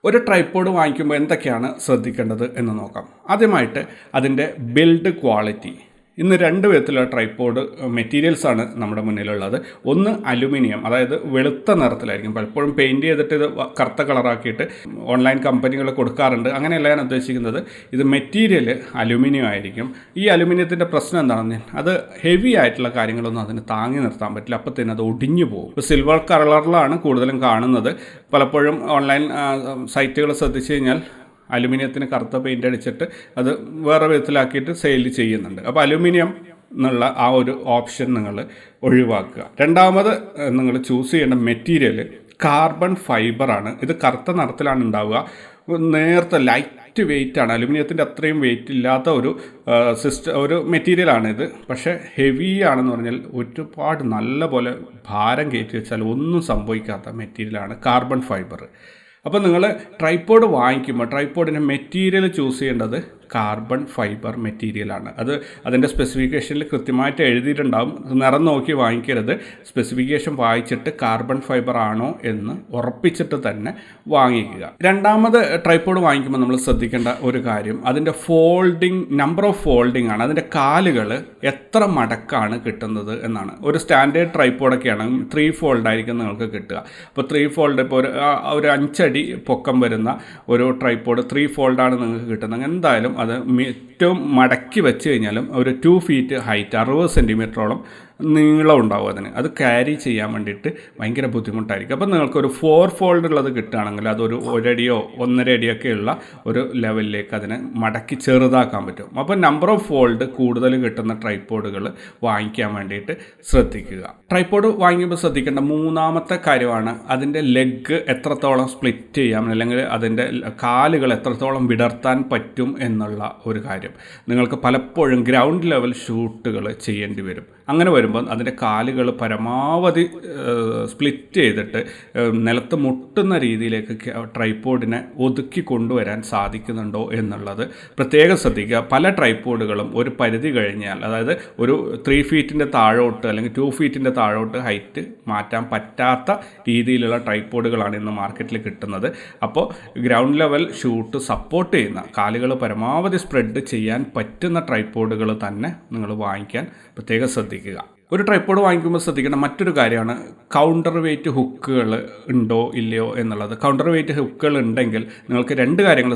ഒരു ട്രൈപോഡ് വാങ്ങിക്കുമ്പോൾ എന്തൊക്കെയാണ് ശ്രദ്ധിക്കേണ്ടത് എന്ന് നോക്കാം. ആദ്യമായിട്ട് അതിൻ്റെ ബിൽഡ് ക്വാളിറ്റി. ഇന്ന് രണ്ട് വിധത്തിലുള്ള ട്രൈപോഡ് മെറ്റീരിയൽസാണ് നമ്മുടെ മുന്നിലുള്ളത്. ഒന്ന് അലുമിനിയം, അതായത് വെളുത്ത നിറത്തിലായിരിക്കും. പലപ്പോഴും പെയിൻറ്റ് ചെയ്തിട്ട് ഇത് കറുത്ത കളറാക്കിയിട്ട് ഓൺലൈൻ കമ്പനികൾ കൊടുക്കാറുണ്ട്. അങ്ങനെയല്ല ഞാൻ ഉദ്ദേശിക്കുന്നത്. ഇത് മെറ്റീരിയൽ അലുമിനിയം ആയിരിക്കും. ഈ അലുമിനിയത്തിൻ്റെ പ്രശ്നം എന്താണെന്ന്, അത് ഹെവി ആയിട്ടുള്ള കാര്യങ്ങളൊന്നും അതിന് താങ്ങി നിർത്താൻ പറ്റില്ല. അപ്പോൾ തന്നെ അത് ഒടിഞ്ഞു പോകും. ഇപ്പോൾ സിൽവർ കളറിലാണ് കൂടുതലും കാണുന്നത്. പലപ്പോഴും ഓൺലൈൻ സൈറ്റുകൾ ശ്രദ്ധിച്ചു കഴിഞ്ഞാൽ അലുമിനിയത്തിന് കറുത്ത പെയിൻ്റ് അടിച്ചിട്ട് അത് വേറെ വിധത്തിലാക്കിയിട്ട് സെയിൽ ചെയ്യുന്നുണ്ട്. അപ്പോൾ അലുമിനിയം എന്നുള്ള ആ ഒരു ഓപ്ഷൻ നിങ്ങൾ ഒഴിവാക്കുക. രണ്ടാമത് നിങ്ങൾ ചൂസ് ചെയ്യേണ്ട മെറ്റീരിയൽ കാർബൺ ഫൈബറാണ്. ഇത് കറുത്ത നിറത്തിലാണ് ഉണ്ടാവുക. നേർത്ത ലൈറ്റ് വെയ്റ്റാണ്. അലുമിനിയത്തിൻ്റെ അത്രയും വെയിറ്റ് ഇല്ലാത്ത ഒരു മെറ്റീരിയലാണിത്. പക്ഷേ ഹെവി ആണെന്ന് പറഞ്ഞാൽ ഒരുപാട് നല്ല പോലെ ഭാരം കയറ്റി വെച്ചാൽ ഒന്നും സംഭവിക്കാത്ത മെറ്റീരിയലാണ് കാർബൺ ഫൈബർ. അപ്പോൾ നിങ്ങൾ ട്രൈപോഡ് വാങ്ങിക്കുമ്പോൾ ട്രൈപോഡിൻ്റെ മെറ്റീരിയൽ ചൂസ് ചെയ്യേണ്ടത് കാർബൺ ഫൈബർ മെറ്റീരിയലാണ്. അതിൻ്റെ സ്പെസിഫിക്കേഷനിൽ കൃത്യമായിട്ട് എഴുതിയിട്ടുണ്ടാകും. നിറം നോക്കി വാങ്ങിക്കരുത്. സ്പെസിഫിക്കേഷൻ വായിച്ചിട്ട് കാർബൺ ഫൈബർ ആണോ എന്ന് ഉറപ്പിച്ചിട്ട് തന്നെ വാങ്ങിക്കുക. രണ്ടാമത് ട്രൈപോഡ് വാങ്ങിക്കുമ്പോൾ നമ്മൾ ശ്രദ്ധിക്കേണ്ട ഒരു കാര്യം അതിൻ്റെ നമ്പർ ഓഫ് ഫോൾഡിംഗ് ആണ്. അതിൻ്റെ കാലുകൾ എത്ര മടക്കാണ് കിട്ടുന്നത് എന്നാണ്. ഒരു സ്റ്റാൻഡേർഡ് ട്രൈപോഡൊക്കെയാണ് 3 ഫോൾഡ് ആയിരിക്കും നിങ്ങൾക്ക് കിട്ടുക. അപ്പോൾ 3 ഫോൾഡ് ഇപ്പോൾ ഒരു 5 അടി പൊക്കം വരുന്ന ഒരു ട്രൈപോഡ് 3 ഫോൾഡാണ് നിങ്ങൾക്ക് കിട്ടുന്നത്. എന്തായാലും അത് ഏറ്റവും മടക്കി വെച്ച് കഴിഞ്ഞാലും ഒരു 2 ഫീറ്റ് ഹൈറ്റ് 60 സെൻറ്റിമീറ്ററോളം നീളം ഉണ്ടാവും. അത് ക്യാരി ചെയ്യാൻ വേണ്ടിയിട്ട് ഭയങ്കര ബുദ്ധിമുട്ടായിരിക്കും. അപ്പോൾ നിങ്ങൾക്കൊരു 4 ഫോൾഡ് ഉള്ളത് കിട്ടുകയാണെങ്കിൽ അതൊരു 1 അടിയോ 1.5 അടിയൊക്കെയുള്ള ഒരു ലെവലിലേക്ക് അതിനെ മടക്കി ചെറുതാക്കാൻ പറ്റും. അപ്പോൾ നമ്പർ ഓഫ് ഫോൾഡ് കൂടുതൽ കിട്ടുന്ന ട്രൈപോഡുകൾ വാങ്ങിക്കാൻ വേണ്ടിയിട്ട് ശ്രദ്ധിക്കുക. ട്രൈപോഡ് വാങ്ങിക്കുമ്പോൾ ശ്രദ്ധിക്കേണ്ട മൂന്നാമത്തെ കാര്യമാണ് അതിൻ്റെ ലെഗ് എത്രത്തോളം സ്പ്ലിറ്റ് ചെയ്യാം, അല്ലെങ്കിൽ അതിൻ്റെ കാലുകൾ എത്രത്തോളം വിടർത്താൻ പറ്റും എന്നുള്ള ഒരു കാര്യം. നിങ്ങൾക്ക് പലപ്പോഴും ഗ്രൗണ്ട് ലെവൽ ഷൂട്ടുകൾ ചെയ്യേണ്ടി വരും. അങ്ങനെ വരുമ്പോൾ അതിൻ്റെ കാലുകൾ പരമാവധി സ്പ്ലിറ്റ് ചെയ്തിട്ട് നിലത്ത് മുട്ടുന്ന രീതിയിലേക്ക് ട്രൈപോഡിനെ ഒതുക്കി കൊണ്ടുവരാൻ സാധിക്കുന്നുണ്ടോ എന്നുള്ളത് പ്രത്യേകം ശ്രദ്ധിക്കുക. പല ട്രൈപോഡുകളും ഒരു പരിധി കഴിഞ്ഞാൽ, അതായത് ഒരു 3 ഫീറ്റിൻ്റെ താഴോട്ട് അല്ലെങ്കിൽ 2 ഫീറ്റിൻ്റെ താഴോട്ട് ഹൈറ്റ് മാറ്റാൻ പറ്റാത്ത രീതിയിലുള്ള ട്രൈപോഡുകളാണ് ഇന്ന് മാർക്കറ്റിൽ കിട്ടുന്നത്. അപ്പോൾ ഗ്രൗണ്ട് ലെവൽ ഷൂട്ട് സപ്പോർട്ട് ചെയ്യുന്ന, കാലുകൾ പരമാവധി സ്പ്രെഡ് ചെയ്യാൻ പറ്റുന്ന ട്രൈപോഡുകൾ തന്നെ നിങ്ങൾ വാങ്ങിക്കാൻ പ്രത്യേകം ശ്രദ്ധിക്കുക. ഒരു ട്രൈപോഡ് വാങ്ങിക്കുമ്പോൾ ശ്രദ്ധിക്കേണ്ട മറ്റൊരു കാര്യമാണ് കൗണ്ടർ വെയ്റ്റ് ഹുക്കുകൾ ഉണ്ടോ ഇല്ലയോ എന്നുള്ളത്. കൗണ്ടർ വെയ്റ്റ് ഹുക്കുകൾ ഉണ്ടെങ്കിൽ നിങ്ങൾക്ക് 2 കാര്യങ്ങൾ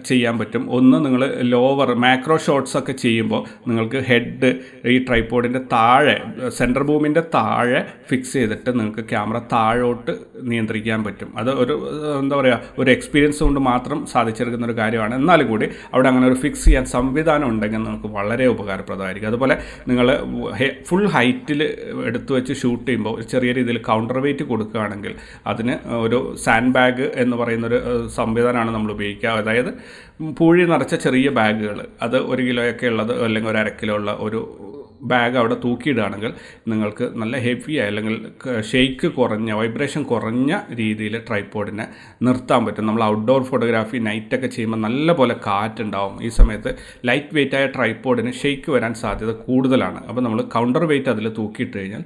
ചെയ്യാൻ പറ്റും. ഒന്ന്, നിങ്ങൾ മാക്രോ ഷോട്ട്സ് ഒക്കെ ചെയ്യുമ്പോൾ നിങ്ങൾക്ക് ഹെഡ് ഈ ട്രൈപോഡിൻ്റെ താഴെ, സെൻറ്റർ ബൂമിൻ്റെ താഴെ ഫിക്സ് ചെയ്തിട്ട് നിങ്ങൾക്ക് ക്യാമറ താഴോട്ട് നിയന്ത്രിക്കാൻ പറ്റും. അത് ഒരു എക്സ്പീരിയൻസ് കൊണ്ട് മാത്രം സാധിച്ചെടുക്കുന്ന ഒരു കാര്യമാണ്. എന്നാലും കൂടി അവിടെ അങ്ങനെ ഒരു ഫിക്സ് ചെയ്യാൻ സംവിധാനം ഉണ്ടെങ്കിൽ നിങ്ങൾക്ക് വളരെ ഉപകാരപ്രദമായിരിക്കും. അതുപോലെ നിങ്ങൾ ഫുൾ ഹൈറ്റിൽ എടുത്തു വെച്ച് ഷൂട്ട് ചെയ്യുമ്പോൾ ഒരു ചെറിയ രീതിയിൽ കൗണ്ടർ വെയ്റ്റ് കൊടുക്കുകയാണെങ്കിൽ അതിന് ഒരു സാൻഡ് ബാഗ് എന്ന് പറയുന്നൊരു സംവിധാനമാണ് നമ്മൾ ഉപയോഗിക്കുക. അതായത് പൂഴി നിറച്ച ചെറിയ ബാഗുകൾ, അത് 1 കിലോയൊക്കെ ഉള്ളത് അല്ലെങ്കിൽ ഒരു 1/2 കിലോ ഉള്ള ഒരു ബാഗ് അവിടെ തൂക്കിയിടുകയാണെങ്കിൽ നിങ്ങൾക്ക് നല്ല ഹെവി അല്ലെങ്കിൽ ഷെയ്ക്ക് കുറഞ്ഞ, വൈബ്രേഷൻ കുറഞ്ഞ രീതിയിൽ ട്രൈപോഡിനെ നിർത്താൻ പറ്റും. നമ്മൾ ഔട്ട്ഡോർ ഫോട്ടോഗ്രാഫി നൈറ്റൊക്കെ ചെയ്യുമ്പോൾ നല്ല പോലെ കാറ്റുണ്ടാവും. ഈ സമയത്ത് ലൈറ്റ് വെയ്റ്റായ ട്രൈപോഡിന് ഷെയ്ക്ക് വരാൻ സാധ്യത കൂടുതലാണ്. അപ്പോൾ നമ്മൾ കൗണ്ടർ വെയ്റ്റ് അതിൽ തൂക്കിയിട്ട് കഴിഞ്ഞാൽ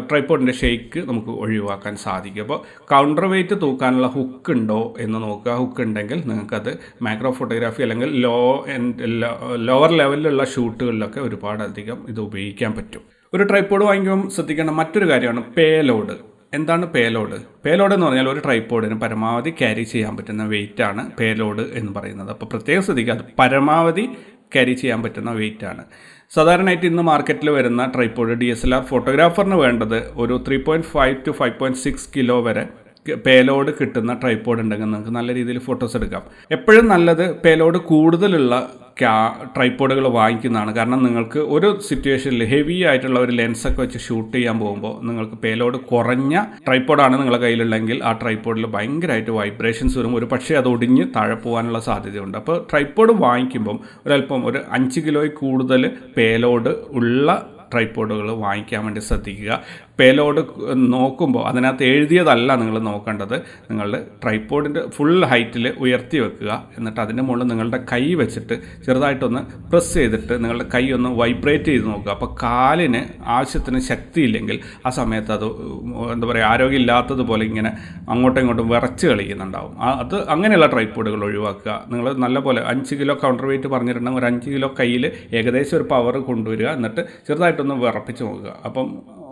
ട്രൈപോഡിൻ്റെ ഷെയ്ക്ക് നമുക്ക് ഒഴിവാക്കാൻ സാധിക്കും. അപ്പോൾ കൗണ്ടർ വെയ്റ്റ് തൂക്കാനുള്ള ഹുക്ക് ഉണ്ടോ എന്ന് നോക്കുക. ഹുക്ക് ഉണ്ടെങ്കിൽ നിങ്ങൾക്കത് മാക്രോ ഫോട്ടോഗ്രാഫി അല്ലെങ്കിൽ ലോവർ ലെവലിലുള്ള ഷൂട്ടുകളിലൊക്കെ ഒരുപാടധികം ഇത് ഉപയോഗിക്കാൻ പറ്റും. ഒരു ട്രൈപോഡ് വാങ്ങിക്കുമ്പോൾ ശ്രദ്ധിക്കേണ്ട മറ്റൊരു കാര്യമാണ് പേലോഡ്. എന്താണ് പേലോഡ്? പേലോഡ് എന്ന് പറഞ്ഞാൽ ഒരു ട്രൈപോഡിന് പരമാവധി ക്യാരി ചെയ്യാൻ പറ്റുന്ന വെയിറ്റാണ് പേലോഡ് എന്ന് പറയുന്നത്. അപ്പോൾ പ്രത്യേകം ശ്രദ്ധിക്കുക, അത് പരമാവധി ക്യാരി ചെയ്യാൻ പറ്റുന്ന വെയിറ്റാണ്. സാധാരണയായിട്ട് ഇന്ന് മാർക്കറ്റിൽ വരുന്ന ട്രൈപോഡ് DSLR ഫോട്ടോഗ്രാഫറിന് വേണ്ടത് ഒരു 3.5 to 5.6 കിലോ വരെ പേലോഡ് കിട്ടുന്ന ട്രൈപോഡ് ഉണ്ടെങ്കിൽ നിങ്ങൾക്ക് നല്ല രീതിയിൽ ഫോട്ടോസ് എടുക്കാം. എപ്പോഴും നല്ലത് പേലോഡ് കൂടുതലുള്ള ട്രൈപോഡുകൾ വാങ്ങിക്കുന്നതാണ്. കാരണം നിങ്ങൾക്ക് ഒരു സിറ്റുവേഷനിൽ ഹെവി ആയിട്ടുള്ള ഒരു ലെൻസൊക്കെ വെച്ച് ഷൂട്ട് ചെയ്യാൻ പോകുമ്പോൾ നിങ്ങൾക്ക് പേലോഡ് കുറഞ്ഞ ട്രൈപോഡാണ് നിങ്ങളുടെ കയ്യിലുള്ളെങ്കിൽ ആ ട്രൈപോഡിൽ ഭയങ്കരമായിട്ട് വൈബ്രേഷൻസ് വരും. ഒരു പക്ഷേ അത് ഒടിഞ്ഞ് താഴെ പോകാനുള്ള സാധ്യതയുണ്ട്. അപ്പോൾ ട്രൈപോഡ് വാങ്ങിക്കുമ്പം ഒരു 5 കിലോയിൽ കൂടുതൽ പേലോഡ് ഉള്ള ട്രൈപോഡുകൾ വാങ്ങിക്കാൻ വേണ്ടി ശ്രദ്ധിക്കുക. പേലോഡ് നോക്കുമ്പോൾ അതിനകത്ത് എഴുതിയതല്ല നിങ്ങൾ നോക്കേണ്ടത്. നിങ്ങളുടെ ട്രൈപ്പോഡിൻ്റെ ഫുൾ ഹൈറ്റിൽ ഉയർത്തി വെക്കുക. എന്നിട്ട് അതിൻ്റെ മുകളിൽ നിങ്ങളുടെ കൈ വെച്ചിട്ട് ചെറുതായിട്ടൊന്ന് പ്രസ് ചെയ്തിട്ട് നിങ്ങളുടെ കൈ ഒന്ന് വൈബ്രേറ്റ് ചെയ്ത് നോക്കുക. അപ്പോൾ കാലിന് ആവശ്യത്തിന് ശക്തിയില്ലെങ്കിൽ ആ സമയത്ത് അത് എന്താ പറയുക, ആരോഗ്യമില്ലാത്തതുപോലെ ഇങ്ങനെ അങ്ങോട്ടും ഇങ്ങോട്ടും വിറച്ച് കളിക്കുന്നുണ്ടാവും. അത് അങ്ങനെയുള്ള ട്രൈപ്പോഡുകൾ ഒഴിവാക്കുക. നിങ്ങൾ നല്ലപോലെ 5 കിലോ കൗണ്ടർ വെയിറ്റ് പറഞ്ഞിട്ടുണ്ടെങ്കിൽ ഒരു 5 കിലോ കയ്യിൽ ഏകദേശം ഒരു പവർ കൊണ്ടുവരിക. എന്നിട്ട് ചെറുതായിട്ടൊന്ന് വിറപ്പിച്ച് നോക്കുക. അപ്പം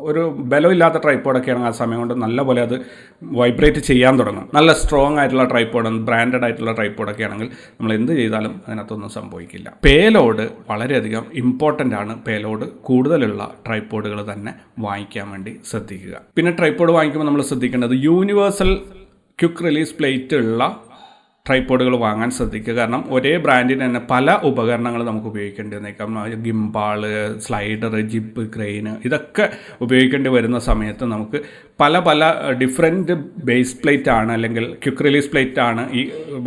ഒരു ബലമില്ലാത്ത ട്രൈപ്പോഡൊക്കെ ആണെങ്കിൽ ആ സമയം കൊണ്ട് നല്ലപോലെ അത് വൈബ്രേറ്റ് ചെയ്യാൻ തുടങ്ങും. നല്ല സ്ട്രോങ് ആയിട്ടുള്ള ട്രൈപ്പോഡ്, ബ്രാൻഡഡ് ആയിട്ടുള്ള ട്രൈപ്പോഡൊക്കെ ആണെങ്കിൽ നമ്മൾ എന്ത് ചെയ്താലും അതിനകത്തൊന്നും സംഭവിക്കില്ല. പേലോഡ് വളരെയധികം ഇമ്പോർട്ടൻ്റ് ആണ്. പേലോഡ് കൂടുതലുള്ള ട്രൈപ്പോഡുകൾ തന്നെ വാങ്ങിക്കാൻ വേണ്ടി ശ്രദ്ധിക്കുക. പിന്നെ ട്രൈപ്പോഡ് വാങ്ങിക്കുമ്പോൾ നമ്മൾ ശ്രദ്ധിക്കേണ്ടത് യൂണിവേഴ്സൽ ക്വിക്ക് റിലീസ് പ്ലേറ്റ് ഉള്ള ട്രൈപ്പോഡുകൾ വാങ്ങാൻ ശ്രദ്ധിക്കുക. കാരണം ഒരേ ബ്രാൻഡിന് തന്നെ പല ഉപകരണങ്ങൾ നമുക്ക് ഉപയോഗിക്കേണ്ടി വന്നേക്കാം. ഗിംബാള്, സ്ലൈഡർ, ജിബ്, ക്രെയിന് ഇതൊക്കെ ഉപയോഗിക്കേണ്ടി വരുന്ന സമയത്ത് നമുക്ക് പല ഡിഫറെൻറ്റ് ബേസ് പ്ലേറ്റ് ആണ് അല്ലെങ്കിൽ ക്വിക്ക് റിലീസ് പ്ലേറ്റ് ആണ് ഈ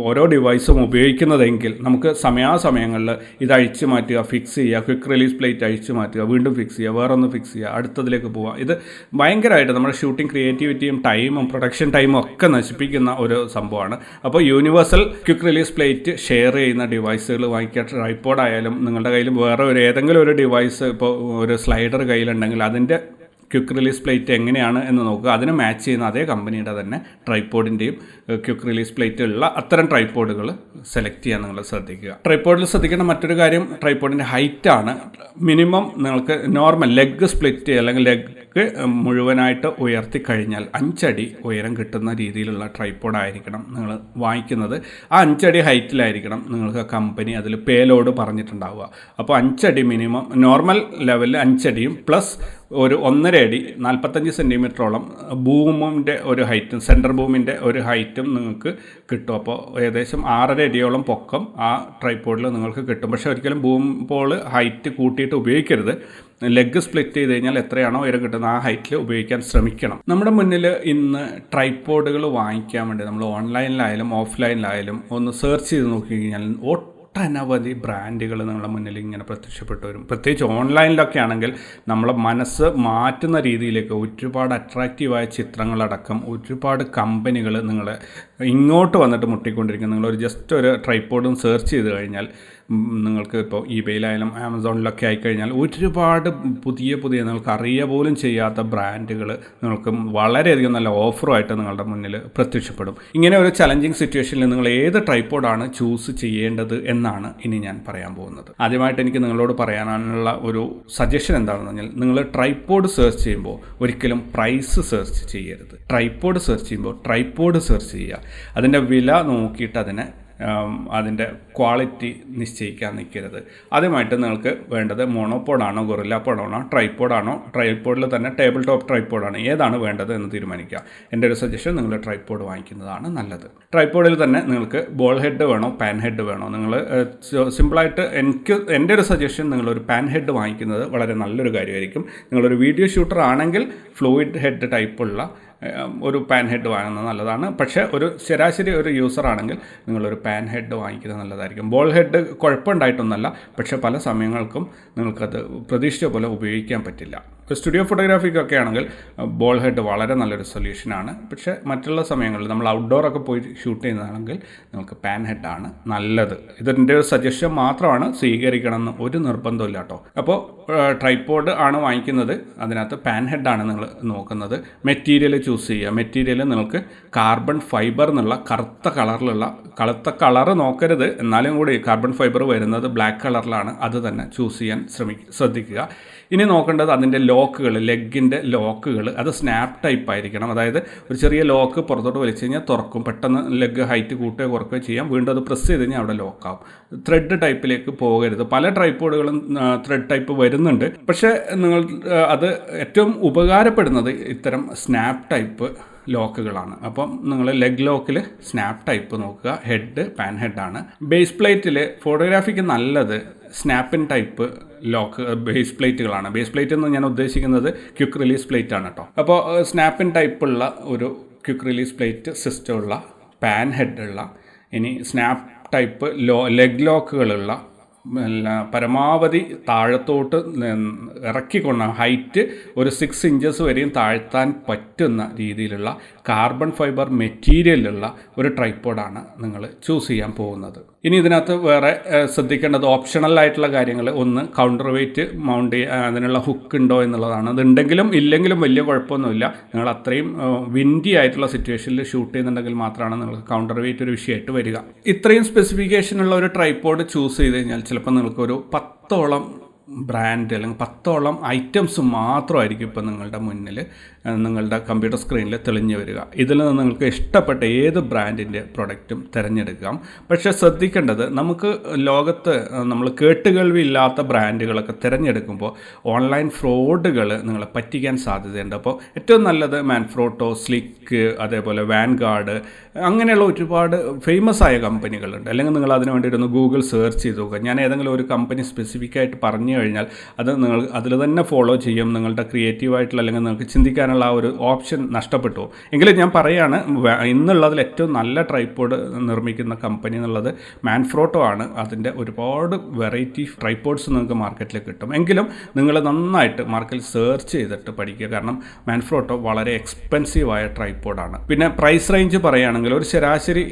ഓരോ ഡിവൈസും ഉപയോഗിക്കുന്നതെങ്കിൽ നമുക്ക് സമയാസമയങ്ങളിൽ ഇത് അഴിച്ചു മാറ്റുക, ഫിക്സ് ചെയ്യുക, ക്വിക്ക് റിലീസ് പ്ലേറ്റ് അഴിച്ചു മാറ്റുക, വീണ്ടും ഫിക്സ് ചെയ്യുക, വേറൊന്ന് ഫിക്സ് ചെയ്യുക, അടുത്തതിലേക്ക് പോവുക. ഇത് ഭയങ്കരമായിട്ട് നമ്മുടെ ഷൂട്ടിംഗ് ക്രിയേറ്റിവിറ്റിയും ടൈമും പ്രൊഡക്ഷൻ ടൈമും ഒക്കെ നശിപ്പിക്കുന്ന ഒരു സംഭവമാണ്. അപ്പോൾ universal quick release plate share ചെയ്യുന്ന ഡിവൈസുകൾ വാങ്ങിക്കുക. ട്രൈപ്പോഡ് ആയാലും നിങ്ങളുടെ കയ്യിൽ വേറെ ഏതെങ്കിലും ഒരു ഡിവൈസ്, ഇപ്പോൾ ഒരു സ്ലൈഡർ കയ്യിലുണ്ടെങ്കിൽ അതിൻ്റെ ക്വിക്ക് റിലീസ് പ്ലേറ്റ് എങ്ങനെയാണ് എന്ന് നോക്കുക. അതിന് മാച്ച് ചെയ്യുന്ന അതേ കമ്പനിയുടെ തന്നെ ട്രൈപ്പോഡിൻ്റെയും ക്വിക്ക് റിലീസ് പ്ലേറ്റ് ഉള്ള അത്തരം ട്രൈപ്പോഡുകൾ സെലക്ട് ചെയ്യാൻ നിങ്ങൾ ശ്രദ്ധിക്കുക. ട്രൈപ്പോഡിൽ ശ്രദ്ധിക്കേണ്ട മറ്റൊരു കാര്യം ട്രൈപ്പോഡിൻ്റെ ഹൈറ്റാണ്. മിനിമം നിങ്ങൾക്ക് നോർമൽ ലെഗ് സ്പ്ലിറ്റ് അല്ലെങ്കിൽ ലെഗ് മുഴുവനായിട്ട് ഉയർത്തി കഴിഞ്ഞാൽ 5 അടി ഉയരം കിട്ടുന്ന രീതിയിലുള്ള ട്രൈപ്പോഡ് ആയിരിക്കണം നിങ്ങൾ വാങ്ങിക്കുന്നത്. ആ 5 അടി ഹൈറ്റിലായിരിക്കണം നിങ്ങൾക്ക് കമ്പനി അതിൽ പേലോഡ് പറഞ്ഞിട്ടുണ്ടാവുക. അപ്പോൾ 5 അടി മിനിമം നോർമൽ ലെവലിൽ 5 അടിയും പ്ലസ് ഒരു 1.5 അടി 45 സെൻറ്റിമീറ്ററോളം ബൂമിൻ്റെ ഒരു ഹൈറ്റും സെൻറ്റർ ബൂമിൻ്റെ ഒരു ഹൈറ്റും നിങ്ങൾക്ക് കിട്ടും. അപ്പോൾ ഏകദേശം 6.5 അടിയോളം പൊക്കം ആ ട്രൈപ്പോഡിൽ നിങ്ങൾക്ക് കിട്ടും. പക്ഷേ ഒരിക്കലും ബൂം പോൾ ഹൈറ്റ് കൂട്ടിയിട്ട് ഉപയോഗിക്കരുത്. ലെഗ് സ്പ്ലിറ്റ് ചെയ്ത് കഴിഞ്ഞാൽ എത്രയാണോ ഉയരം കിട്ടുന്ന ആ ഹൈറ്റിൽ ഉപയോഗിക്കാൻ ശ്രമിക്കണം. നമ്മുടെ മുന്നിൽ ഇന്ന് ട്രൈപ്പോഡുകൾ വാങ്ങിക്കാൻ വേണ്ടി നമ്മൾ ഓൺലൈനിലായാലും ഓഫ്ലൈനിലായാലും ഒന്ന് സെർച്ച് ചെയ്ത് നോക്കി കഴിഞ്ഞാൽ ഒട്ടനവധി ബ്രാൻഡുകൾ നിങ്ങളുടെ മുന്നിൽ ഇങ്ങനെ പ്രത്യക്ഷപ്പെട്ടു വരും. പ്രത്യേകിച്ച് ഓൺലൈനിലൊക്കെ ആണെങ്കിൽ നമ്മളെ മനസ്സ് മാറ്റുന്ന രീതിയിലേക്ക് ഒരുപാട് അട്രാക്റ്റീവായ ചിത്രങ്ങളടക്കം ഒരുപാട് കമ്പനികൾ നിങ്ങളെ ഇങ്ങോട്ട് വന്നിട്ട് മുട്ടിക്കൊണ്ടിരിക്കും. നിങ്ങളൊരു ജസ്റ്റ് ഒരു ട്രൈപ്പോഡും സെർച്ച് ചെയ്ത് കഴിഞ്ഞാൽ നിങ്ങൾക്ക് ഇപ്പോൾ ഇബേയിലായാലും ആമസോണിലൊക്കെ ആയിക്കഴിഞ്ഞാൽ ഒരുപാട് പുതിയ നിങ്ങൾക്ക് അറിയുക പോലും ചെയ്യാത്ത ബ്രാൻഡുകൾ നിങ്ങൾക്ക് വളരെയധികം നല്ല ഓഫറുമായിട്ട് നിങ്ങളുടെ മുന്നിൽ പ്രത്യക്ഷപ്പെടും. ഇങ്ങനെ ഒരു ചലഞ്ചിങ് സിറ്റുവേഷനിൽ നിങ്ങൾ ഏത് ട്രൈപ്പോഡാണ് ചൂസ് ചെയ്യേണ്ടത് എന്നാണ് ഇനി ഞാൻ പറയാൻ പോകുന്നത്. ആദ്യമായിട്ട് എനിക്ക് നിങ്ങളോട് പറയാനുള്ള ഒരു സജഷൻ എന്താണെന്ന് പറഞ്ഞാൽ, നിങ്ങൾ ട്രൈപ്പോഡ് സെർച്ച് ചെയ്യുമ്പോൾ ഒരിക്കലും പ്രൈസ് സെർച്ച് ചെയ്യരുത്. ട്രൈപ്പോഡ് സെർച്ച് ചെയ്യുമ്പോൾ ട്രൈപ്പോഡ് സെർച്ച് ചെയ്യുക. അതിൻ്റെ വില നോക്കിയിട്ട് അതിൻ്റെ ക്വാളിറ്റി നിശ്ചയിക്കാൻ നിൽക്കരുത്. ആദ്യമായിട്ട് നിങ്ങൾക്ക് വേണ്ടത് മോണോപോഡാണോ, ഗൊറില്ല പോഡാണോ, ട്രൈപ്പോഡാണോ, ട്രൈപ്പോഡിൽ തന്നെ ടേബിൾ ടോപ്പ് ട്രൈപ്പോഡാണ്, ഏതാണ് വേണ്ടത് എന്ന് തീരുമാനിക്കുക. എൻ്റെ ഒരു സജഷൻ നിങ്ങൾ ട്രൈപ്പോഡ് വാങ്ങിക്കുന്നതാണ് നല്ലത്. ട്രൈപ്പോഡിൽ തന്നെ നിങ്ങൾക്ക് ബോൾ ഹെഡ് വേണോ പാൻ ഹെഡ് വേണോ, നിങ്ങൾ സിമ്പിളായിട്ട് എൻ്റെ ഒരു സജഷൻ നിങ്ങളൊരു പാൻ ഹെഡ് വാങ്ങിക്കുന്നത് വളരെ നല്ലൊരു കാര്യമായിരിക്കും. നിങ്ങളൊരു വീഡിയോ ഷൂട്ടർ ആണെങ്കിൽ ഫ്ലൂയിഡ് ഹെഡ് ടൈപ്പുള്ള ഒരു പാൻ ഹെഡ് വാങ്ങുന്നത് നല്ലതാണ്. പക്ഷേ ഒരു ശരാശരി ഒരു യൂസർ ആണെങ്കിൽ നിങ്ങളൊരു പാൻ ഹെഡ് വാങ്ങിക്കുന്നത് നല്ലതായിരിക്കും. ബോൾ ഹെഡ് കുഴപ്പമുണ്ടായിട്ടൊന്നല്ല, പക്ഷേ പല സമയങ്ങൾക്കും നിങ്ങൾക്കത് പ്രതീക്ഷിച്ച പോലെ ഉപയോഗിക്കാൻ പറ്റില്ല. സ്റ്റുഡിയോ ഫോട്ടോഗ്രാഫിക്കൊക്കെ ആണെങ്കിൽ ബോൾ ഹെഡ് വളരെ നല്ലൊരു സൊല്യൂഷനാണ്. പക്ഷേ മറ്റുള്ള സമയങ്ങളിൽ നമ്മൾ ഔട്ട്ഡോറൊക്കെ പോയി ഷൂട്ട് ചെയ്യുന്നതാണെങ്കിൽ നമുക്ക് പാൻ ഹെഡാണ് നല്ലത്. ഇതിൻ്റെ ഒരു സജഷൻ മാത്രമാണ്, സ്വീകരിക്കണമെന്ന് ഒരു നിർബന്ധമില്ല കേട്ടോ. അപ്പോൾ ട്രൈപ്പോഡ് ആണ് വാങ്ങിക്കുന്നത്, അതിനകത്ത് പാൻ ഹെഡാണ് നിങ്ങൾ നോക്കുന്നത്. മെറ്റീരിയൽ ചൂസ് ചെയ്യുക. മെറ്റീരിയൽ നിങ്ങൾക്ക് കാർബൺ ഫൈബർ എന്നുള്ള കറുത്ത കളറ് നോക്കരുത്, എന്നാലും കൂടി കാർബൺ ഫൈബർ വരുന്നത് ബ്ലാക്ക് കളറിലാണ്. അത് തന്നെ ചൂസ് ചെയ്യാൻ ശ്രദ്ധിക്കുക. ഇനി നോക്കേണ്ടത് അതിൻ്റെ ലോക്കുകൾ, ലെഗിൻ്റെ ലോക്കുകൾ, അത് സ്നാപ്പ് ടൈപ്പ് ആയിരിക്കണം. അതായത് ഒരു ചെറിയ ലോക്ക് പുറത്തോട്ട് വലിച്ചു കഴിഞ്ഞാൽ തുറക്കും, പെട്ടെന്ന് ലെഗ് ഹൈറ്റ് കൂട്ടുകയോ കുറയ്ക്കുകയോ ചെയ്യാം. വീണ്ടും അത് പ്രസ് ചെയ്ത് കഴിഞ്ഞാൽ അവിടെ ലോക്കാവും. ത്രെഡ് ടൈപ്പിലേക്ക് പോകരുത്. പല ട്രൈപ്പോഡുകളും ത്രെഡ് ടൈപ്പ് വരുന്നുണ്ട്, പക്ഷേ നിങ്ങൾ അത് ഏറ്റവും ഉപകാരപ്പെടുന്നത് ഇത്തരം സ്നാപ്പ് ടൈപ്പ് ലോക്കുകളാണ്. അപ്പം നിങ്ങൾ ലെഗ് ലോക്കിൽ സ്നാപ്പ് ടൈപ്പ് നോക്കുക. ഹെഡ് പാൻ ഹെഡാണ്. ബേസ് പ്ലേറ്റിൽ ഫോട്ടോഗ്രാഫിക്ക് നല്ലത് സ്നാപ്പിൻ ടൈപ്പ് ലോക്ക് ബേസ് പ്ലേറ്റുകളാണ്. ബേസ് പ്ലേറ്റ് എന്ന് ഞാൻ ഉദ്ദേശിക്കുന്നത് ക്വിക്ക് റിലീസ് പ്ലേറ്റ് ആണ് കേട്ടോ. അപ്പോൾ സ്നാപ്പിൻ ടൈപ്പുള്ള ഒരു ക്വിക്ക് റിലീസ് പ്ലേറ്റ് സിസ്റ്റമുള്ള പാൻ ഹെഡുള്ള, ഇനി സ്നാപ്പ് ടൈപ്പ് ലെഗ് ലോക്കുകളുള്ള പരമാവധി താഴത്തോട്ട് ഇറക്കിക്കൊണ്ട ഹൈറ്റ് ഒരു 6 ഇഞ്ചസ് വരെയും താഴ്ത്താൻ പറ്റുന്ന രീതിയിലുള്ള കാർബൺ ഫൈബർ മെറ്റീരിയലുള്ള ഒരു ട്രൈപ്പോഡാണ് നിങ്ങൾ ചൂസ് ചെയ്യാൻ പോകുന്നത്. ഇനി ഇതിനകത്ത് വേറെ ശ്രദ്ധിക്കേണ്ടത് ഓപ്ഷണൽ ആയിട്ടുള്ള കാര്യങ്ങൾ, ഒന്ന് കൗണ്ടർ വെയിറ്റ് മൗണ്ട് അതിനുള്ള ഹുക്ക് ഉണ്ടോ എന്നുള്ളതാണ്. അതുണ്ടെങ്കിലും ഇല്ലെങ്കിലും വലിയ കുഴപ്പമൊന്നുമില്ല. നിങ്ങൾ അത്രയും വിൻഡി ആയിട്ടുള്ള സിറ്റുവേഷനിൽ ഷൂട്ട് ചെയ്യുന്നുണ്ടെങ്കിൽ മാത്രമാണ് നിങ്ങൾക്ക് കൗണ്ടർ വെയിറ്റ് ഒരു വിഷയമായിട്ട് വരിക. ഇത്രയും സ്പെസിഫിക്കേഷനുള്ള ഒരു ട്രൈപ്പോഡ് ചൂസ് ചെയ്ത് കഴിഞ്ഞാൽ ചിലപ്പോൾ നിങ്ങൾക്കൊരു 10ഓളം ബ്രാൻഡ് അല്ലെങ്കിൽ 10ഓളം ഐറ്റംസ് മാത്രമായിരിക്കും ഇപ്പോൾ നിങ്ങളുടെ മുന്നിൽ നിങ്ങളുടെ കമ്പ്യൂട്ടർ സ്ക്രീനിൽ തെളിഞ്ഞു വരിക. ഇതിൽ നിന്ന് നിങ്ങൾക്ക് ഇഷ്ടപ്പെട്ട ഏത് ബ്രാൻഡിൻ്റെ പ്രൊഡക്റ്റും തിരഞ്ഞെടുക്കാം. പക്ഷേ ശ്രദ്ധിക്കേണ്ടത്, നമുക്ക് ലോകത്ത് നമ്മൾ കേട്ടുകേൾവി ഇല്ലാത്ത ബ്രാൻഡുകളൊക്കെ തിരഞ്ഞെടുക്കുമ്പോൾ ഓൺലൈൻ ഫ്രോഡുകൾ നിങ്ങളെ പറ്റിക്കാൻ സാധ്യതയുണ്ട്. അപ്പോൾ ഏറ്റവും നല്ലത് മാൻഫ്രോട്ടോ, സ്ലിക്ക്, അതേപോലെ വാൻഗാർഡ്, അങ്ങനെയുള്ള ഒരുപാട് ഫേമസ് ആയ കമ്പനികളുണ്ട്. അല്ലെങ്കിൽ നിങ്ങൾ അതിന് വേണ്ടിയിട്ട് ഒന്ന് ഗൂഗിൾ സെർച്ച് ചെയ്ത് നോക്കുക. ഞാൻ ഏതെങ്കിലും ഒരു കമ്പനി സ്പെസിഫിക് ആയിട്ട് പറഞ്ഞു കഴിഞ്ഞാൽ അത് നിങ്ങൾ അതിൽ തന്നെ ഫോളോ ചെയ്യും. നിങ്ങളുടെ ക്രിയേറ്റീവായിട്ടുള്ള അല്ലെങ്കിൽ നിങ്ങൾക്ക് ചിന്തിക്കാനുള്ള ആ ഒരു ഓപ്ഷൻ നഷ്ടപ്പെട്ടു. എങ്കിലും ഞാൻ പറയുകയാണ്, ഇന്നുള്ളതിൽ ഏറ്റവും നല്ല ട്രൈപ്പോഡ് നിർമ്മിക്കുന്ന കമ്പനി എന്നുള്ളത് മാൻഫ്രോട്ടോ ആണ്. അതിൻ്റെ ഒരുപാട് വെറൈറ്റി ട്രൈപ്പോഡ്സ് നിങ്ങൾക്ക് മാർക്കറ്റിൽ കിട്ടും. എങ്കിലും നിങ്ങൾ നന്നായിട്ട് മാർക്കറ്റിൽ സെർച്ച് ചെയ്തിട്ട് പഠിക്കുക. കാരണം മാൻഫ്രോട്ടോ വളരെ എക്സ്പെൻസീവായ ട്രൈപ്പോഡാണ്. പിന്നെ പ്രൈസ് റേഞ്ച് പറയുകയാണെങ്കിൽ ഒരു ശരാശരി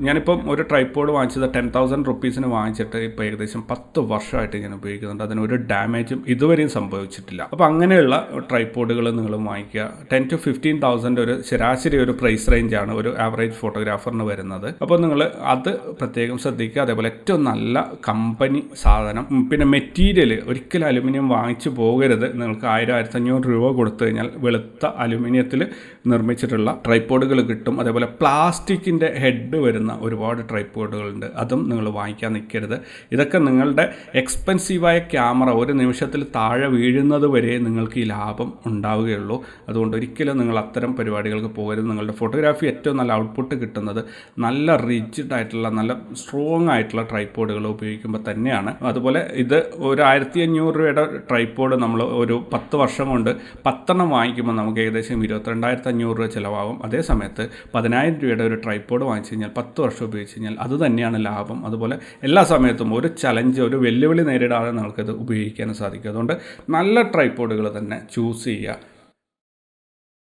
ഞാനിപ്പം ഒരു ട്രൈപ്പോഡ് വാങ്ങിച്ചത് 10,000 റുപ്പീസിന് വാങ്ങിച്ചിട്ട് ഇപ്പോൾ ഏകദേശം 10 വർഷമായിട്ട് ഞാൻ ഉപയോഗിക്കുന്നുണ്ട്. അതിനൊരു ഡാമേജും ഇതുവരെയും സംഭവിച്ചിട്ടില്ല. അപ്പോൾ അങ്ങനെയുള്ള ട്രൈപ്പോഡുകൾ നിങ്ങൾ വാങ്ങിക്കുക. 10,000 to 15,000 ഒരു ശരാശരി ഒരു പ്രൈസ് റേഞ്ചാണ് ഒരു ആവറേജ് ഫോട്ടോഗ്രാഫറിന് വരുന്നത്. അപ്പോൾ നിങ്ങൾ അത് പ്രത്യേകം ശ്രദ്ധിക്കുക. അതേപോലെ ഏറ്റവും നല്ല കമ്പനി സാധനം, പിന്നെ മെറ്റീരിയൽ ഒരിക്കലും അലുമിനിയം വാങ്ങിച്ചു പോകരുത്. നിങ്ങൾക്ക് 1,000-1,500 രൂപ കൊടുത്തു കഴിഞ്ഞാൽ വെളുത്ത അലുമിനിയത്തിൽ നിർമ്മിച്ചിട്ടുള്ള ട്രൈപ്പോഡുകൾ കിട്ടും. അതേപോലെ പ്ലാസ്റ്റിക്കിൻ്റെ ഹെഡ് വരുന്ന ഒരുപാട് ട്രൈപ്പോഡുകളുണ്ട്. അതും നിങ്ങൾ വാങ്ങിക്കാൻ നിൽക്കരുത്. ഇതൊക്കെ നിങ്ങളുടെ എക്സ്പെൻസീവായ ക്യാമറ ഒരു നിമിഷത്തിൽ താഴെ വീഴുന്നത് വരെ നിങ്ങൾക്ക് ഈ ലാഭം ഉണ്ടാവുകയുള്ളൂ. അതുകൊണ്ട് ഒരിക്കലും നിങ്ങൾ അത്തരം പരിപാടികൾക്ക് പോകരുത്. നിങ്ങളുടെ ഫോട്ടോഗ്രാഫി ഏറ്റവും നല്ല ഔട്ട്പുട്ട് കിട്ടുന്നത് നല്ല റിജിഡ് ആയിട്ടുള്ള നല്ല സ്ട്രോങ് ആയിട്ടുള്ള ട്രൈപ്പോഡുകൾ ഉപയോഗിക്കുമ്പോൾ തന്നെയാണ്. അതുപോലെ ഇത് ഒരു 1,500 രൂപയുടെ ട്രൈപ്പോഡ് നമ്മൾ ഒരു 10 വർഷം കൊണ്ട് 10 വാങ്ങിക്കുമ്പോൾ നമുക്ക് ഏകദേശം 22,500 രൂപ ചിലവാകും. അതേ സമയത്ത് 10,000 രൂപയുടെ ഒരു ട്രൈപ്പോഡ് വാങ്ങിച്ചു കഴിഞ്ഞാൽ 10 വർഷം ഉപയോഗിച്ച് കഴിഞ്ഞാൽ അത് തന്നെയാണ് ലാഭം. അതുപോലെ എല്ലാ സമയത്തും ഒരു ചലഞ്ച്, ഒരു വെല്ലുവിളി നേരിടാതെ നിങ്ങൾക്കത് ഉപയോഗിക്കാൻ സാധിക്കും. അതുകൊണ്ട് നല്ല ട്രൈപ്പോഡുകൾ തന്നെ ചൂസ് ചെയ്യുക.